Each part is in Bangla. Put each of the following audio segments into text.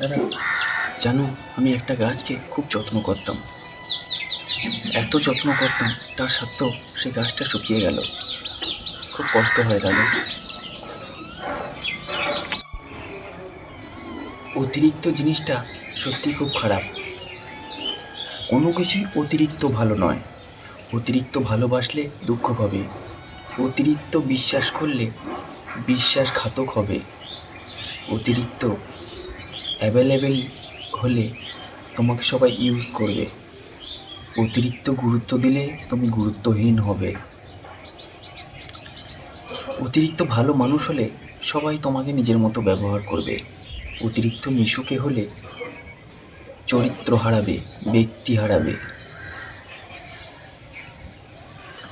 দাদা, জানো, আমি একটা গাছকে খুব যত্ন করতাম, এত যত্ন করতাম, তার সত্ত্বেও সে গাছটা শুকিয়ে গেল। খুব কষ্ট হয় দাদা। অতিরিক্ত জিনিসটা সত্যি খুব খারাপ। কোনো কিছুই অতিরিক্ত ভালো নয়। অতিরিক্ত ভালোবাসলে দুঃখ পাবে, অতিরিক্ত বিশ্বাস করলে বিশ্বাসঘাতক হবে, অতিরিক্ত অ্যাভেলেবেল হলে তোমাকে সবাই ইউজ করবে, অতিরিক্ত গুরুত্ব দিলে তুমি গুরুত্বহীন হবে, অতিরিক্ত ভালো মানুষ হলে সবাই তোমাকে নিজের মতো ব্যবহার করবে, অতিরিক্ত মিশুকে হলে চরিত্র হারাবে, ব্যক্তি হারাবে।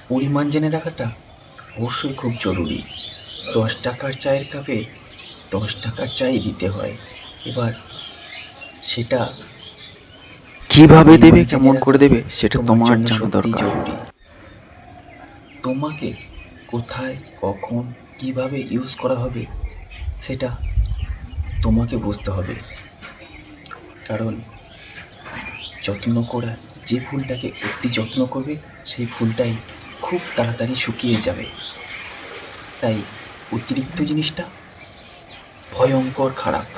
পরিমাণ জেনে রাখাটা অবশ্যই খুব জরুরি। 10 টাকার চায়ের কাপে 10 টাকার চাই দিতে হয়। এবার সেটা কিভাবে দেবে, পরিমাণ জেনে কেমন করে রাখা দেবে সেটা তোমার তোমার জন্য জানা সত্যিই দরকার। জরুরি। তোমাকে কোথায়, কখন, কিভাবে ইউজ করা হবে সেটা তোমাকে বুঝতে হবে। কারণ যত্ন করা, যে ফুলটাকে অতি যত্ন করবে সেই ফুলটাই খুব তাড়াতাড়ি শুকিয়ে যাবে। তাই অতিরিক্ত জিনিসটা ভয়ঙ্কর খারাপ।